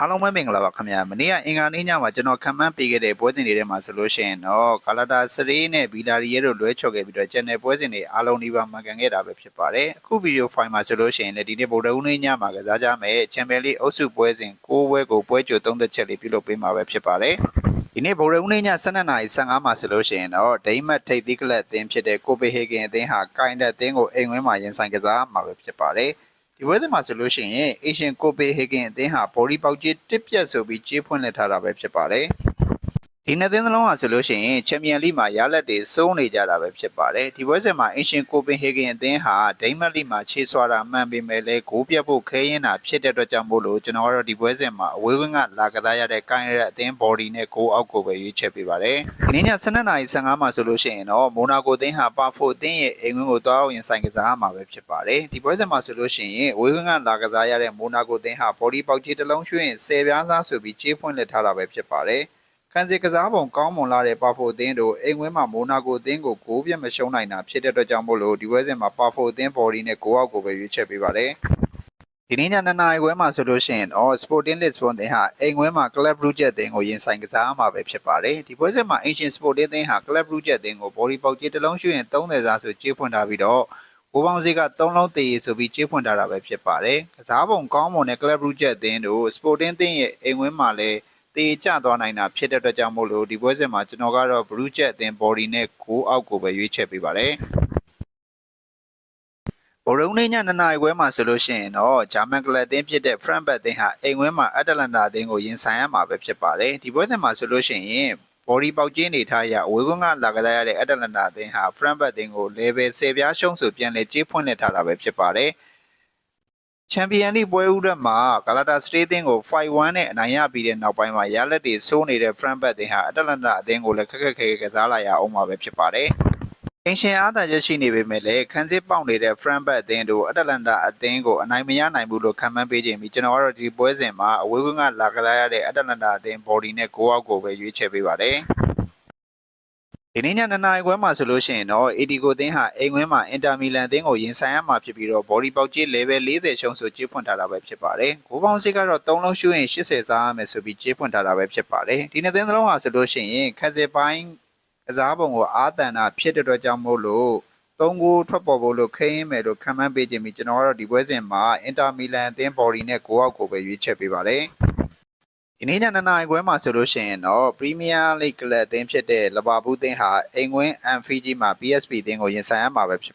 အားလုံးပဲမင်္ဂလာပါခင်ဗျာမနေ့ကအင်္ဂါနေ့ညမှာကျွန်တော်ခံမှန်းပေးခဲ့တဲ့ပွဲစဉ်တွေထဲမှာဆိုလို့ရှိရင်တော့ကာလာတာစရေးနဲ့ဘီလာရီရဲတို့လွဲချော်ခဲ့ပြီးတော့ channel ပွဲစဉ်တွေအားလုံးဒီပါမှန်ကန်ခဲ့တာပဲဖြစ်ပါတယ်အခုဗီဒီယိုဖိုင်မှာဆိုလို့ရှိရင်လည်းဒီနေ့ဗုဒ္ဓဦးနေ့ညမှာကစားကြမယ်ချန်ပီယံလိအုပ်စုပွဲစဉ်6ပွဲကိုပွဲကြို30ချက်လေးပြုလုပ်ပေးမှာပဲဖြစ်ပါတယ်ဒီနေ့ဗုဒ္ဓဦးနေ့ည12:15မှာဆိုလို့ရှိရင်တော့ဒိမတ်ထိပ်သီးကလပ်အသင်းဖြစ်တဲ့ကိုပေဟေဂင်အသင်းဟာကိုင်တဲ့အသင်းကိုအိမ်ဝင်းမှာရင်ဆိုင်ကစားမှာပဲဖြစ်ပါတယ်ဒီဝဲသမှာဆိုလို့ရှိရင်အေရှင်ကိုပေဟေဂင်အသင်းဟာဘော်ဒီပေါက်ကြီးတစ်ပြက်ဆိုပြီးကြေးဖွင့်လှစ်ထားတာပဲဖြစ်ပါတယ်ဒီနှစ်သင်းလုံးဟာဆိုလို့ရှိရင်ချန်ပီယံလိမှာရလက်တွေစိုးနေကြတာပဲဖြစ်ပါတယ်ဒီပွဲစဉ်မှာအေရှင်ကိုပင်ဟေဂင်အသင်းဟာဒိမတ်လိမှာခြေဆွာတာမှန်ပေမဲ့လည်းဂိုးပြတ်ဖို့ခဲရင်တာဖြစ်တဲ့အတွက်ကြောင့်မို့လို့ကျွန်တော်ကတော့ဒီပွဲစဉ်မှာအဝေးဝင်းကလာကစားရတဲ့ကိုင်းရတဲ့အသင်းဘော်ဒီနဲ့ဂိုးအောက်ကိုပဲရွေးချယ်ပေးပါတယ်ဒီနေ့ည12:15မှာဆိုလို့ရှိရင်တော့မိုနာကိုအသင်းဟာပါဖို့အသင်းရဲ့အိမ်ဝင်းကိုတွားအောင်ရင်ဆိုင်ကစားမှာပဲဖြစ်ပါတယ်ဒီပွဲစဉ်မှာဆိုလို့ရှိရင်အဝေးဝင်းကလာကစားရတဲ့မိုနာကိုအသင်းဟာဘော်ဒီပေါက်ကြီးတစ်လုံးရွှင်10ပြားစားဆိုပြီးကြေးဖွင့်လှစ်ထားတာပဲဖြစ်ပါတယ်ခန်းစီကစားပုံကောင်းမွန်လာတဲ့ပါဖိုအသင်းတို့အိမ်ဝင်းမှာမိုနာကိုအသင်းကိုဂိုးပြတ်မရှုံးနိုင်တာဖြစ်တဲ့အတွက်ကြောင့်မို့လို့ဒီပွဲစဉ်မှာပါဖိုအသင်းဘော်ဒီနဲ့ဂိုးအောက်ကိုပဲရွေးချယ်ပေးပါတယ်ဒီနေ့ည2နာရီခွဲမှာဆိုလို့ရှိရင်တော့ Sporting Lisbon အသင်းဟာအိမ်ဝင်းမှာ Club Brugge အသင်းကိုရင်ဆိုင်ကစားမှာပဲဖြစ်ပါတယ်ဒီပွဲစဉ်မှာ Ancient Sporting အသင်းဟာ Club Brugge အသင်းကိုဘော်ဒီပေါက်ကြီးတစ်လုံးရွှင်30စားဆိုကြေးဖွင့်ထားပြီးတော့ဘိုးပေါင်းစီက3လုံးတည်ဆိုပြီးကြေးဖွင့်ထားတာပဲဖြစ်ပါတယ်ကစားပုံကောင်းမွန်တဲ့ Club Brugge အသင်းတို့ Sporting အသင်းရဲ့အိမ်ဝင်းမှာလည်းတေးကျသွားနိုင်တာဖြစ်တဲ့အတွက်ကြောင့်မို့လို့ဒီပွဲစဉ်မှာကျွန်တော်ကတော့ Blue Jet အသင်း body နဲ့ဂိုးအောက်ကိုပဲရွေးချယ်ပေးပါတယ်။ဘော်ရုံးနေ့ည2နာရီခွဲမှာဆိုလို့ရှိရင်တော့ဂျာမန်ကလပ်အသင်းဖြစ်တဲ့ Frankfurt အသင်းဟာအိမ်ဝင်းမှာ Atalanta အသင်းကိုရင်ဆိုင်ရမှာပဲဖြစ်ပါတယ်။ဒီပွဲစဉ်မှာဆိုလို့ရှိရင်ဘော်ဒီပေါက်ကြီးနေထားရအဝေးကွန်းကလာကစားရတဲ့ Atalanta အသင်းဟာ Frankfurt အသင်းကို level 10ပြားရှုံးဆိုပြန်လဲကြေးဖွင့်လှစ်ထားတာပဲဖြစ်ပါတယ်။ချန်ပီယံလိပွဲဦးရက်မှာဂလာတာစတေးအသင်းကို 5-1 နဲ့အနိုင်ရပြီးတဲ့နောက်ပိုင်းမှာရလက်တွေစိုးနေတဲ့ Frankfurt အသင်းဟာအတလန်တာအသင်းကိုလည်းခက်ခက်ခဲခဲကစားလာရအောင်မှာပဲဖြစ်ပါတယ်။အင်ရှင်အားသာချက်ရှိနေပေမဲ့လည်းခန်းစစ်ပေါက်နေတဲ့ Frankfurt အသင်းတို့အတလန်တာအသင်းကိုအနိုင်မရနိုင်ဘူးလို့ခံမှန်းပေးခြင်းပြီးကျွန်တော်ကတော့ဒီပွဲစဉ်မှာအဝေးကွင်းကလာကစားရတဲ့အတလန်တာအသင်း body နဲ့ဂိုးအောက်ကိုပဲရွေးချယ်ပေးပါတယ်။ဒီနေ့ည2နာရီခွဲမှာဆိုလို့ရှိရင်တော့ ATGO အသင်းဟာအိမ်ဝင်းမှာအင်တာမီလန်အသင်းကိုရင်ဆိုင်ရမှာဖြစ်ပြီးတော့ body ပေါက်ကြီး level 40ရှုံးဆိုကြေးဖွင့်ထားတာပဲဖြစ်ပါတယ်။ဂိုးပေါင်းစစ်ကတော့3လုံးရှုံးရင်80စားရမယ်ဆိုပြီးကြေးဖွင့်ထားတာပဲဖြစ်ပါတယ်။ဒီနှစ်သင်းလုံးဟာဆိုလို့ရှိရင်ခက်စစ်ပိုင်းကစားပုံကိုအာတန်တာဖြစ်တဲ့အတွက်ကြောင့်မို့လို့3ဂိုးထွက်ပေါ်ဖို့လို့ခင်းမယ်လို့ခံမှန်းပေးခြင်းပြီးကျွန်တော်ကတော့ဒီပွဲစဉ်မှာအင်တာမီလန်အသင်း body နဲ့ဂိုးအောက်ကိုပဲရွေးချယ်ပေးပါတယ်။ဒီနေ့ည2နာရီခွဲမှာဆိုလို့ရှိရင်တော့ Premier League ကလပ်အသင်းဖြစ်တဲ့လီဗာပူးအသင်းဟာအိမ်ဝင်း Anfield မှာ PSV အသင်းကိုရင်ဆိုင်ရမှာပဲဖြစ်